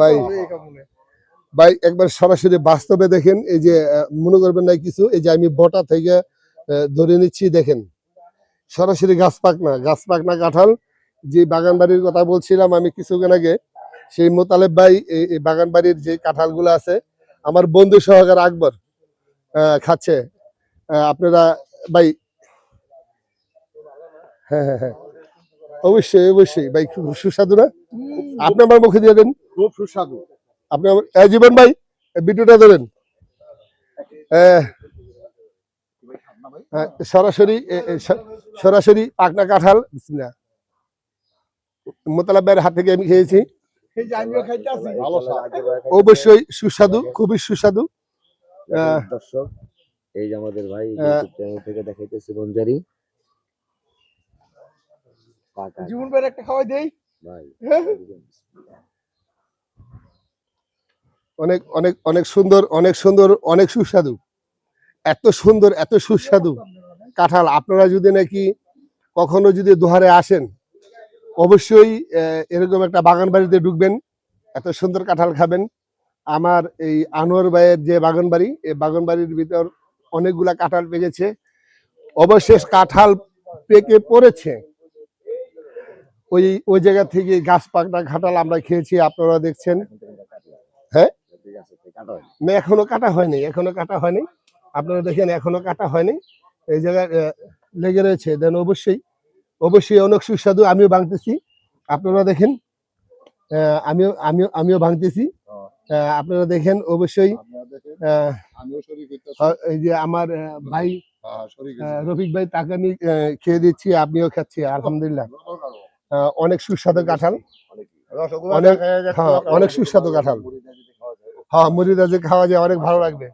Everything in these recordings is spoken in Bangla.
ভাই ভাই একবার সরাসরি বাস্তবে দেখেন, এই যে মনে করবেন না কিছু, এই যে আমি বটা থেকে ধরে নিচ্ছি, দেখেন সরাসরি গাছ পাকনা কাঁঠাল। যে বাগান বাড়ির কথা বলছিলাম আমি কিছুক্ষণ আগে, সেই মোতালেব ভাই এই বাগান বাড়ির যে কাঁঠালগুলো আছে, আমার বন্ধু সহকারে আকবর খাচ্ছে। আপনারা ভাই, হ্যাঁ হ্যাঁ হ্যাঁ, অবশ্যই অবশ্যই ভাই, খুব সুস্বাদু না? আপনি আমার মুখে দিয়ে দেন, খুব সুস্বাদু। আপনি জীবন ভাই ভিডিওটা দেবেন সরাসরি সরাসরি পাকনা কাঁঠাল। বিসমিল্লাহ। মোতালেব ভাইয়ের হাত থেকে আমি খেয়েছি, অবশ্যই সুস্বাদু, খুবই সুস্বাদু। দর্শক, এই যে আমাদের ভাই ইউটিউব চ্যানেল থেকে দেখাইতেছে বনজারি জীবন ভাই একটা খাওয়াই দেই ভাই। অনেক অনেক অনেক সুন্দর, অনেক সুন্দর, অনেক সুস্বাদু। এত সুন্দর, এত সুস্বাদু কাঁঠাল। আপনারা যদি নাকি কখনো যদি দোহারে আসেন, অবশ্যই এরকম একটা বাগান বাড়িতে ঢুকবেন, এত সুন্দর কাঁঠাল খাবেন। আমার এই আনোয়ার ভাইয়ের যে বাগান বাড়ি, এই বাগান বাড়ির ভিতর অনেকগুলা কাঁঠাল পেকেছে। অবশেষ কাঁঠাল পেকে পড়েছে, ওই জায়গা থেকে গাছ পাকনা কাঁঠাল আমরা খেয়েছি, আপনারা দেখছেন। হ্যাঁ, না এখনো কাটা হয়নি, এখনো কাটা হয়নি। আপনারা দেখেন এখনো কাটা হয়নি, এই জায়গায় লেগে রয়েছে। দেন অবশ্যই অবশ্যই অনেক সুস্বাদু। আমিও ভাঙতেছি, আপনারা দেখেন। আমিও ভাঙতেছি, আপনারা দেখেন। অবশ্যই এই যে আমার ভাই রফিক ভাই, তাকে আমি খেয়ে দিচ্ছি, আপনিও খাচ্ছি, আলহামদুলিল্লাহ। অনেক সুস্বাদু কাঁঠাল, অনেক, হ্যাঁ অনেক সুস্বাদু কাঁঠাল। হ্যাঁ, মুড়িদা যে খাওয়া যায়, অনেক ভালো লাগবে,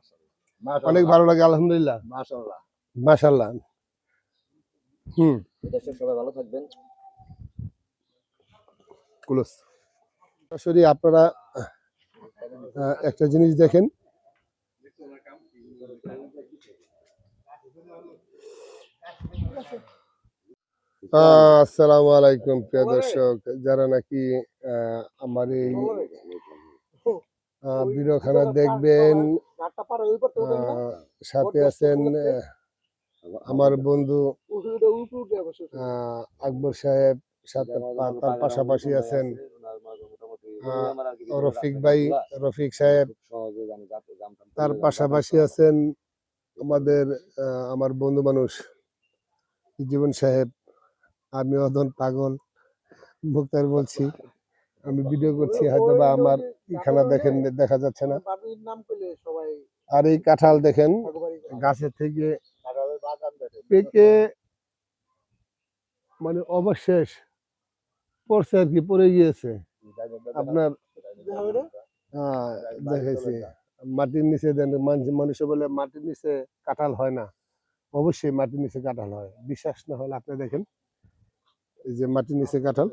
অনেক ভালো লাগে, আলহামদুলিল্লাহ, মাশাআল্লাহ মাশাআল্লাহ। সবাই ভালো থাকবেন। সরাসরি আপনারা একটা জিনিস দেখেন, আসসালামু আলাইকুম প্রিয় দর্শক, যারা নাকি আমার এই ভিডিওখানা দেখবেন, সাথে আছেন আমার বন্ধু আকবর সাহেব, সাথে তার পাশাপাশি আছেন রফিক ভাই, রফিক সাহেব, তার পাশাপাশি আছেন আমাদের আমার বন্ধু মানুষ জীবন সাহেব। আমি অধন পাগল মুক্তার বলছি, আমি ভিডিও করছি, হয়তো বা আমার এখানে দেখেন, দেখা যাচ্ছে না। আর এই কাঁঠাল দেখেন গাছের থেকে পেকে মানে অবশেষ পড়ছে আর কি, পড়ে গিয়েছে। আপনার দেখাইছি মাটির নিচে দেন, মানুষ বলে মাটির নিচে কাঁঠাল হয় না, অবশ্যই মাটির নিচে কাঁঠাল হয়। বিশ্বাস না হলে আপনি দেখেন, এই যে মাটির নিচে কাঁঠাল,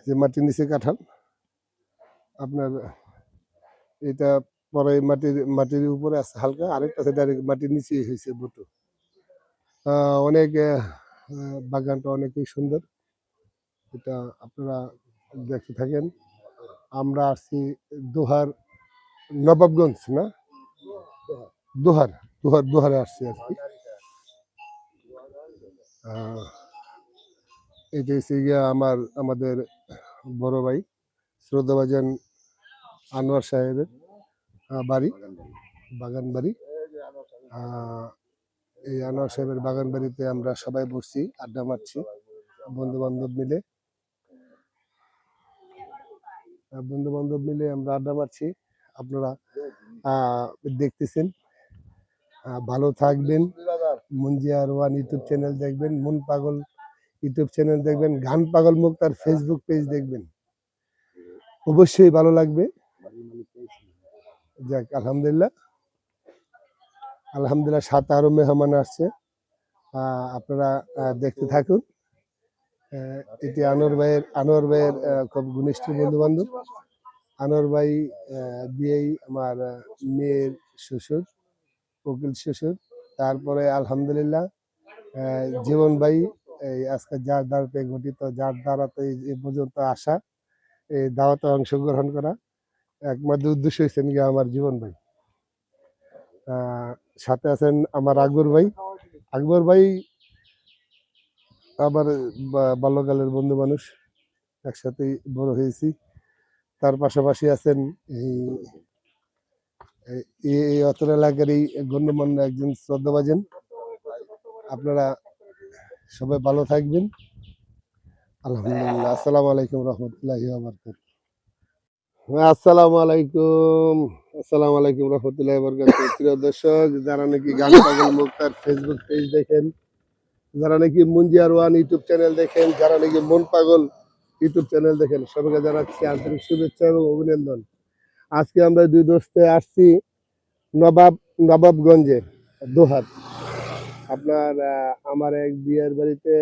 যে মাটির নিচে কাঁঠাল, আপনার এটা পরে মাটির উপরে আছে হালকা, আরেকটা আছে ডাইরেক্ট মাটির নিচেই হয়েছে বটু। অনেক বাগানটা অনেকই সুন্দর, এটা আপনারা দেখতে থাকেন। আমরা আসছি দোহার নবাবগঞ্জ, না দোহারে আসছি আর কি। এটা হচ্ছে গিয়া আমাদের বড় ভাই শ্রদ্ধাভাজন আনোয়ার সাহেবের বাড়ি, বাগান বাড়ি। এই আনোয়ার সাহেবের বাগান বাড়িতে আমরা সবাই বসছি, আড্ডা মারছি বন্ধু বান্ধব মিলে আমরা আড্ডা মারছি। আপনারা দেখতেছেন, ভালো থাকবেন। মুঞ্জিয়ার ওয়ান ইউটিউব চ্যানেল দেখবেন, মন পাগল ইউটিউব চ্যানেল দেখবেন, গান পাগল মুক্তার ফেসবুক পেজ দেখবেন, অবশ্যই ভালো লাগবে। যাক, আলহামদুলিল্লাহ আলহামদুলিল্লাহ, সাথে আরো মেহমান আসছে, আপনারা দেখতে থাকুন। এটি আনোয়ার ভাইয়ের খুব ঘনিষ্ঠ বন্ধু বান্ধব। আনোয়ার ভাই বিয়েই আমার মেয়ের শ্বশুর, উকিল শ্বশুর। তারপরে আলহামদুলিল্লাহ জীবন ভাই, এই আজকে যার দ্বারাতে ঘটিত, যার দ্বারাতে এ পর্যন্ত আসা, এই দাওয়াতে অংশগ্রহণ করা। একমাত্র উদ্দেশ্য হয়েছেন গিয়ে আমার জীবন ভাই। সাথে আছেন আমার আকবর ভাই। আকবর ভাই আমার বাল্যকালের বন্ধু মানুষ, একসাথেই বড় হয়েছি। তার পাশাপাশি আছেন এই এই অত্র এলাকার এই গণ্যমান্য একজন শ্রদ্ধাভাজন। আপনারা সবাই ভালো থাকবেন। আলহামদুলিল্লাহ। আসসালামু আলাইকুম রহমতুল্লাহি ওয়া বারাকাতুহু। আসসালামু আলাইকুম। আসসালামু আলাইকুম রহমতুল্লাহি ওয়া বারাকাতুহু। প্রিয় দর্শক, যারা নাকি গান পাগল মুক্তার ফেসবুক পেজ দেখেন, যারা নাকি মুঞ্জিয়ার ওয়ান ইউটিউব চ্যানেল দেখেন, যারা নাকি মন পাগল ইউটিউব চ্যানেল দেখেন, সবাইকে জানাচ্ছি আন্তরিক শুভেচ্ছা এবং অভিনন্দন। আজকে আমরা দুই দোস্তে আসছি নবাবগঞ্জে, দোহার। আপনার আমার এক বিয়ের বাড়িতে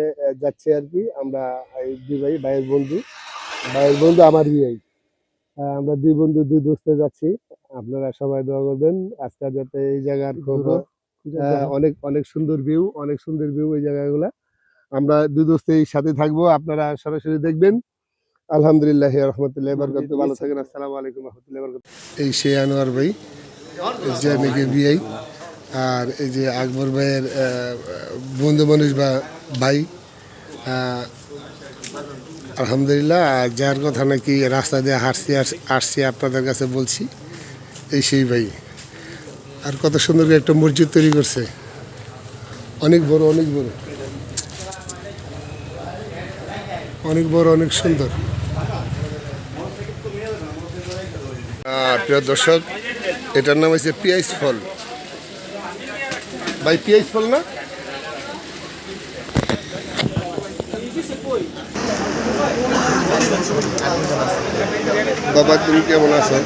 যাচ্ছে আর কি। আমরা এই দুই ভাইয়ের বন্ধু আমার বিয়ে। আমরা দুই বন্ধু দুই দোস্তে যাচ্ছি। আপনারা সবাই দোয়া করবেন আজকে যাতে এই জায়গার খবর। অনেক অনেক সুন্দর ভিউ, এই জায়গাগুলা। আমরা দুই দোস্তেই সাথে থাকবো, আপনারা সরাসরি দেখবেন। আলহামদুলিল্লাহ রহমতুল্লাহ বরকত। ভালো থাকেন। আসসালামু আলাইকুম রহমতুল্লাহ বরকত। এই সে আনোয়ার ভাই, এই যে নাকি বিয়ে। আর এই যে আকবর ভাইয়ের বন্ধু মানুষ বা ভাই। আলহামদুলিল্লাহ। আর যার কথা নাকি রাস্তা দিয়ে আসছি আপনাদের কাছে বলছি, এই সেই ভাই। আর কত সুন্দর করে একটা মসজিদ তৈরি করছে, অনেক বড় অনেক সুন্দর। প্রিয় দর্শক, এটার নাম হচ্ছে পিয়াইজ ফল। ভাই পিয়াইজ ফল না? বাবা তুমি কেমন আছো?